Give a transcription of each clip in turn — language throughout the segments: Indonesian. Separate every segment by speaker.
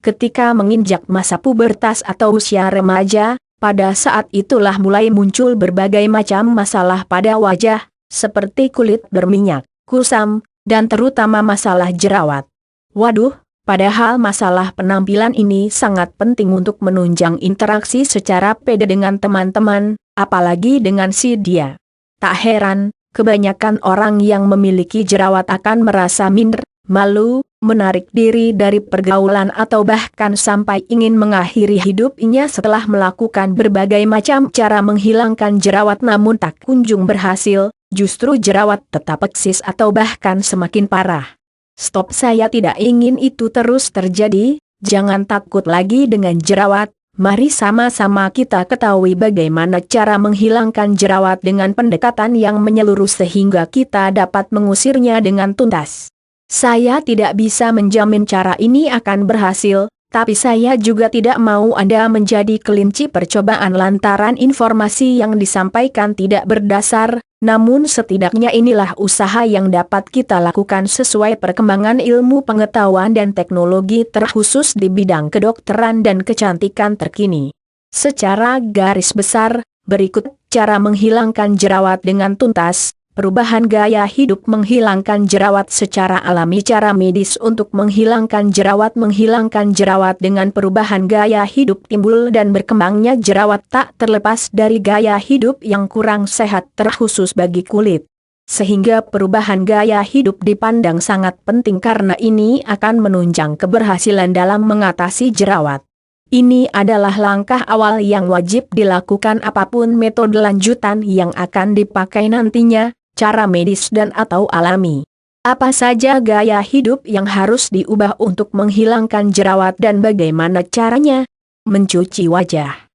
Speaker 1: Ketika menginjak masa pubertas atau usia remaja, pada saat itulah mulai muncul berbagai macam masalah pada wajah, seperti kulit berminyak, kusam, dan terutama masalah jerawat. Waduh, padahal masalah penampilan ini sangat penting untuk menunjang interaksi secara pede dengan teman-teman, apalagi dengan si dia. Tak heran, kebanyakan orang yang memiliki jerawat akan merasa minder, malu, menarik diri dari pergaulan atau bahkan sampai ingin mengakhiri hidupnya setelah melakukan berbagai macam cara menghilangkan jerawat namun tak kunjung berhasil, justru jerawat tetap eksis atau bahkan semakin parah. Stop, saya tidak ingin itu terus terjadi, jangan takut lagi dengan jerawat, mari sama-sama kita ketahui bagaimana cara menghilangkan jerawat dengan pendekatan yang menyeluruh sehingga kita dapat mengusirnya dengan tuntas. Saya tidak bisa menjamin cara ini akan berhasil, tapi saya juga tidak mau Anda menjadi kelinci percobaan lantaran informasi yang disampaikan tidak berdasar, namun setidaknya inilah usaha yang dapat kita lakukan sesuai perkembangan ilmu pengetahuan dan teknologi terkhusus di bidang kedokteran dan kecantikan terkini. Secara garis besar, berikut cara menghilangkan jerawat dengan tuntas. Perubahan gaya hidup menghilangkan jerawat secara alami. Cara medis untuk menghilangkan jerawat dengan perubahan gaya hidup timbul dan berkembangnya jerawat tak terlepas dari gaya hidup yang kurang sehat terkhusus bagi kulit. Sehingga perubahan gaya hidup dipandang sangat penting karena ini akan menunjang keberhasilan dalam mengatasi jerawat. Ini adalah langkah awal yang wajib dilakukan apapun metode lanjutan yang akan dipakai nantinya, cara medis dan atau alami. Apa saja gaya hidup yang harus diubah untuk menghilangkan jerawat dan bagaimana caranya? Mencuci wajah.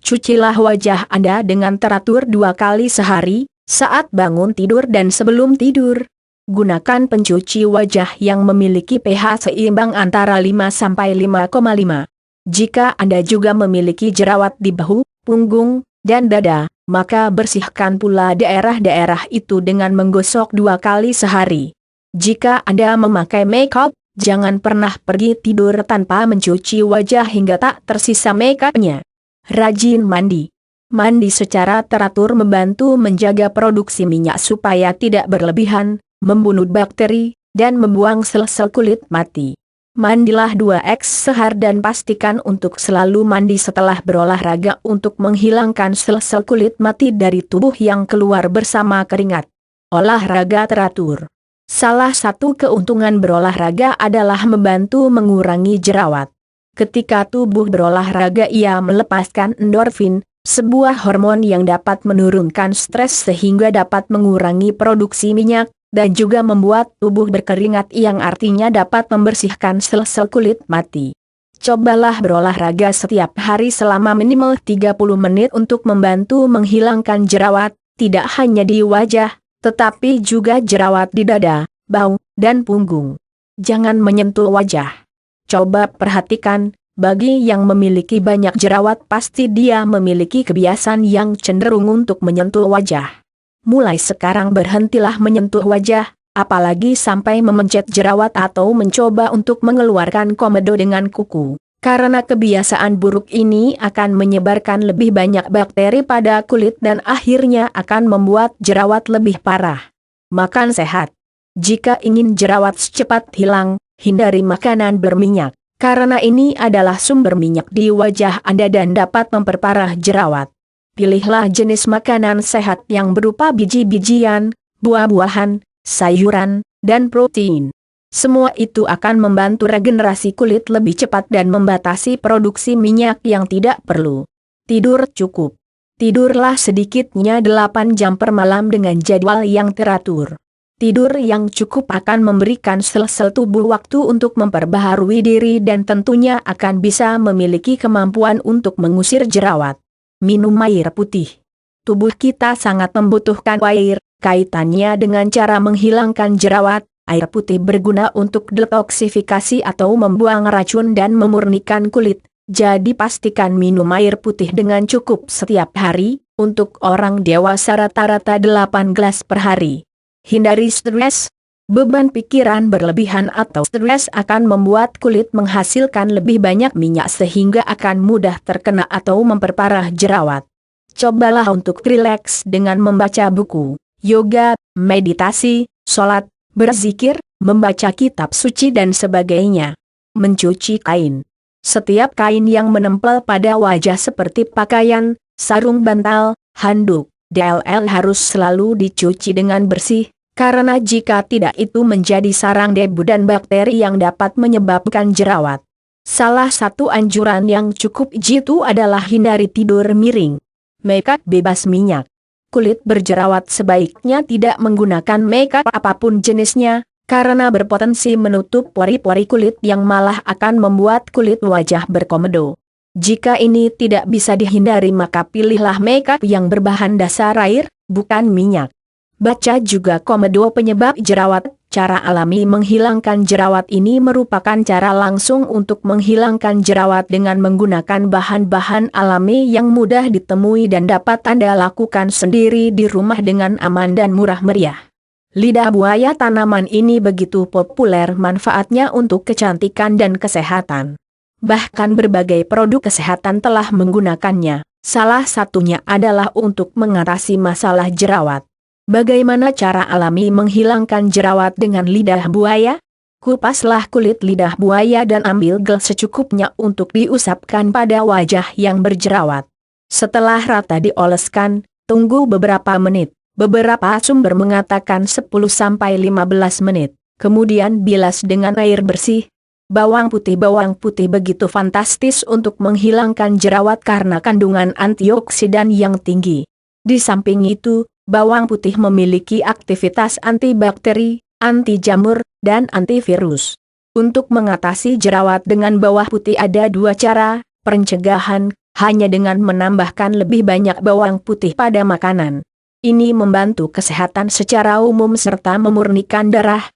Speaker 1: Cucilah wajah Anda dengan teratur 2 kali sehari, saat bangun tidur dan sebelum tidur. Gunakan pencuci wajah yang memiliki pH seimbang antara 5-5,5. Jika Anda juga memiliki jerawat di bahu, punggung, dan dada, maka bersihkan pula daerah-daerah itu dengan menggosok 2 kali sehari. Jika Anda memakai makeup, jangan pernah pergi tidur tanpa mencuci wajah hingga tak tersisa makeupnya. Rajin mandi. Mandi secara teratur membantu menjaga produksi minyak supaya tidak berlebihan, membunuh bakteri, dan membuang sel-sel kulit mati. Mandilah 2x sehari dan pastikan untuk selalu mandi setelah berolahraga untuk menghilangkan sel-sel kulit mati dari tubuh yang keluar bersama keringat. Olahraga teratur. Salah satu keuntungan berolahraga adalah membantu mengurangi jerawat. Ketika tubuh berolahraga ia melepaskan endorfin, sebuah hormon yang dapat menurunkan stres sehingga dapat mengurangi produksi minyak, dan juga membuat tubuh berkeringat yang artinya dapat membersihkan sel-sel kulit mati. Cobalah berolahraga setiap hari selama minimal 30 menit untuk membantu menghilangkan jerawat, tidak hanya di wajah, tetapi juga jerawat di dada, bahu, dan punggung. Jangan menyentuh wajah. Coba perhatikan, bagi yang memiliki banyak jerawat pasti dia memiliki kebiasaan yang cenderung untuk menyentuh wajah. Mulai sekarang berhentilah menyentuh wajah, apalagi sampai memencet jerawat atau mencoba untuk mengeluarkan komedo dengan kuku. Karena kebiasaan buruk ini akan menyebarkan lebih banyak bakteri pada kulit dan akhirnya akan membuat jerawat lebih parah. Makan sehat. Jika ingin jerawat cepat hilang, hindari makanan berminyak. Karena ini adalah sumber minyak di wajah Anda dan dapat memperparah jerawat. Pilihlah jenis makanan sehat yang berupa biji-bijian, buah-buahan, sayuran, dan protein. Semua itu akan membantu regenerasi kulit lebih cepat dan membatasi produksi minyak yang tidak perlu. Tidur cukup. Tidurlah sedikitnya 8 jam per malam dengan jadwal yang teratur. Tidur yang cukup akan memberikan sel-sel tubuh waktu untuk memperbaharui diri dan tentunya akan bisa memiliki kemampuan untuk mengusir jerawat. Minum air putih. Tubuh kita sangat membutuhkan air, kaitannya dengan cara menghilangkan jerawat. Air putih berguna untuk detoksifikasi atau membuang racun dan memurnikan kulit. Jadi pastikan minum air putih dengan cukup setiap hari, untuk orang dewasa rata-rata 8 gelas per hari. Hindari stres. Beban pikiran berlebihan atau stres akan membuat kulit menghasilkan lebih banyak minyak sehingga akan mudah terkena atau memperparah jerawat. Cobalah untuk rileks dengan membaca buku, yoga, meditasi, sholat, berzikir, membaca kitab suci dan sebagainya. Mencuci kain. Setiap kain yang menempel pada wajah seperti pakaian, sarung bantal, handuk, DLL harus selalu dicuci dengan bersih. Karena jika tidak itu menjadi sarang debu dan bakteri yang dapat menyebabkan jerawat. Salah satu anjuran yang cukup jitu adalah hindari tidur miring. Makeup bebas minyak. Kulit berjerawat sebaiknya tidak menggunakan makeup apapun jenisnya, karena berpotensi menutup pori-pori kulit yang malah akan membuat kulit wajah berkomedo. Jika ini tidak bisa dihindari maka pilihlah makeup yang berbahan dasar air, bukan minyak. Baca juga komedo penyebab jerawat. Cara alami menghilangkan jerawat ini merupakan cara langsung untuk menghilangkan jerawat dengan menggunakan bahan-bahan alami yang mudah ditemui dan dapat Anda lakukan sendiri di rumah dengan aman dan murah meriah. Lidah buaya tanaman ini begitu populer manfaatnya untuk kecantikan dan kesehatan. Bahkan berbagai produk kesehatan telah menggunakannya. Salah satunya adalah untuk mengatasi masalah jerawat. Bagaimana cara alami menghilangkan jerawat dengan lidah buaya? Kupaslah kulit lidah buaya dan ambil gel secukupnya untuk diusapkan pada wajah yang berjerawat. Setelah rata dioleskan, tunggu beberapa menit. Beberapa sumber mengatakan 10-15 menit. Kemudian bilas dengan air bersih. Bawang putih begitu fantastis untuk menghilangkan jerawat karena kandungan antioksidan yang tinggi. Di samping itu, bawang putih memiliki aktivitas antibakteri, anti jamur, dan antivirus. Untuk mengatasi jerawat dengan bawang putih ada dua cara, pencegahan, hanya dengan menambahkan lebih banyak bawang putih pada makanan. Ini membantu kesehatan secara umum serta memurnikan darah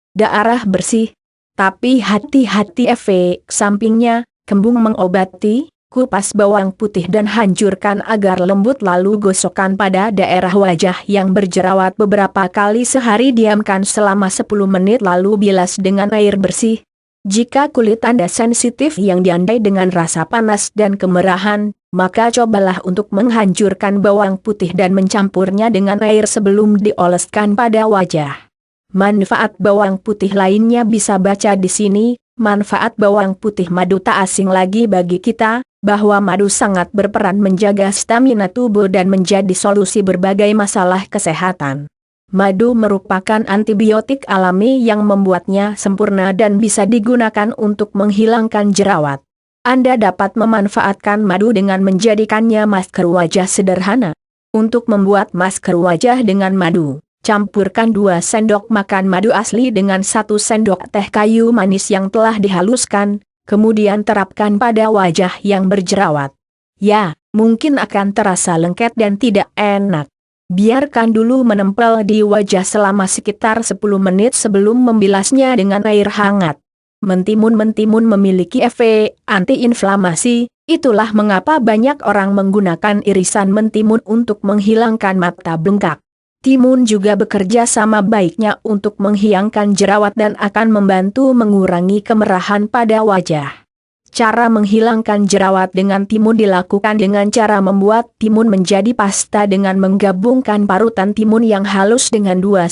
Speaker 1: bersih. Tapi hati-hati efek sampingnya, kembung mengobati. Kupas bawang putih dan hancurkan agar lembut lalu gosokkan pada daerah wajah yang berjerawat beberapa kali sehari, diamkan selama 10 menit lalu bilas dengan air bersih. Jika kulit Anda sensitif yang diandai dengan rasa panas dan kemerahan, maka cobalah untuk menghancurkan bawang putih dan mencampurnya dengan air sebelum dioleskan pada wajah. Manfaat bawang putih lainnya bisa baca di sini. Manfaat bawang putih madu tak asing lagi bagi kita, bahwa madu sangat berperan menjaga stamina tubuh dan menjadi solusi berbagai masalah kesehatan. Madu merupakan antibiotik alami yang membuatnya sempurna dan bisa digunakan untuk menghilangkan jerawat. Anda dapat memanfaatkan madu dengan menjadikannya masker wajah sederhana. Untuk membuat masker wajah dengan madu, campurkan 2 sendok makan madu asli dengan 1 sendok teh kayu manis yang telah dihaluskan, kemudian terapkan pada wajah yang berjerawat. Ya, mungkin akan terasa lengket dan tidak enak. Biarkan dulu menempel di wajah selama sekitar 10 menit sebelum membilasnya dengan air hangat. Mentimun memiliki efek antiinflamasi, itulah mengapa banyak orang menggunakan irisan mentimun untuk menghilangkan mata bengkak. Timun juga bekerja sama baiknya untuk menghilangkan jerawat dan akan membantu mengurangi kemerahan pada wajah. Cara menghilangkan jerawat dengan timun dilakukan dengan cara membuat timun menjadi pasta dengan menggabungkan parutan timun yang halus dengan 2-3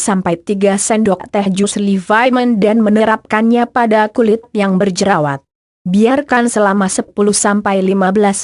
Speaker 1: sendok teh jus lemon dan menerapkannya pada kulit yang berjerawat. Biarkan selama 10-15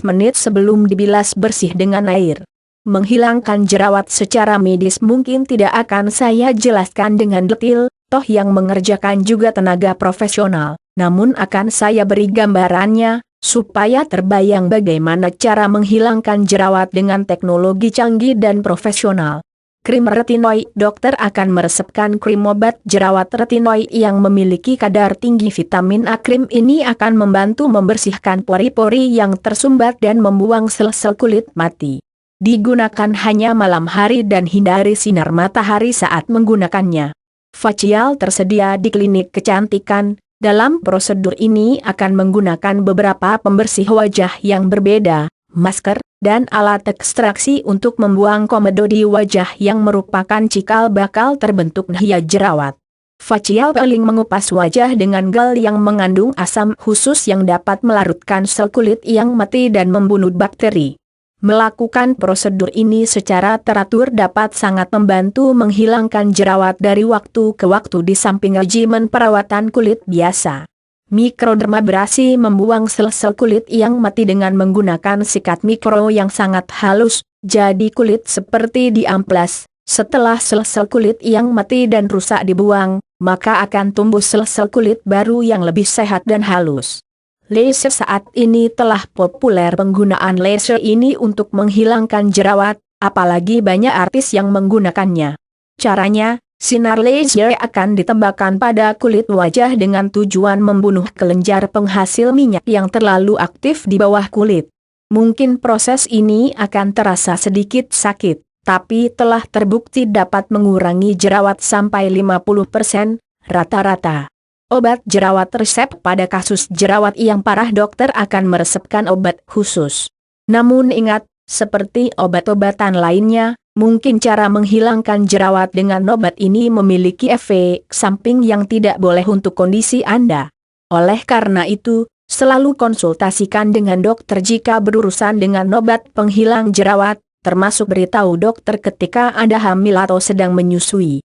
Speaker 1: menit sebelum dibilas bersih dengan air. Menghilangkan jerawat secara medis mungkin tidak akan saya jelaskan dengan detail, toh yang mengerjakan juga tenaga profesional. Namun akan saya beri gambarannya, supaya terbayang bagaimana cara menghilangkan jerawat dengan teknologi canggih dan profesional. Krim retinoid. Dokter akan meresepkan krim obat jerawat retinoid yang memiliki kadar tinggi vitamin A. Krim ini akan membantu membersihkan pori-pori yang tersumbat dan membuang sel-sel kulit mati. Digunakan hanya malam hari dan hindari sinar matahari saat menggunakannya. Facial tersedia di klinik kecantikan. Dalam prosedur ini akan menggunakan beberapa pembersih wajah yang berbeda, masker, dan alat ekstraksi untuk membuang komedo di wajah yang merupakan cikal bakal terbentuk hiya jerawat. Facial peeling mengupas wajah dengan gel yang mengandung asam khusus yang dapat melarutkan sel kulit yang mati dan membunuh bakteri. Melakukan prosedur ini secara teratur dapat sangat membantu menghilangkan jerawat dari waktu ke waktu di samping regimen perawatan kulit biasa. Mikrodermabrasi membuang sel-sel kulit yang mati dengan menggunakan sikat mikro yang sangat halus, jadi kulit seperti diamplas. Setelah sel-sel kulit yang mati dan rusak dibuang, maka akan tumbuh sel-sel kulit baru yang lebih sehat dan halus. Laser saat ini telah populer. Penggunaan laser ini untuk menghilangkan jerawat, apalagi banyak artis yang menggunakannya. Caranya, sinar laser akan ditembakkan pada kulit wajah dengan tujuan membunuh kelenjar penghasil minyak yang terlalu aktif di bawah kulit. Mungkin proses ini akan terasa sedikit sakit, tapi telah terbukti dapat mengurangi jerawat sampai 50% rata-rata. Obat jerawat resep. Pada kasus jerawat yang parah dokter akan meresepkan obat khusus. Namun ingat, seperti obat-obatan lainnya, mungkin cara menghilangkan jerawat dengan obat ini memiliki efek samping yang tidak boleh untuk kondisi Anda. Oleh karena itu, selalu konsultasikan dengan dokter jika berurusan dengan obat penghilang jerawat, termasuk beritahu dokter ketika Anda hamil atau sedang menyusui.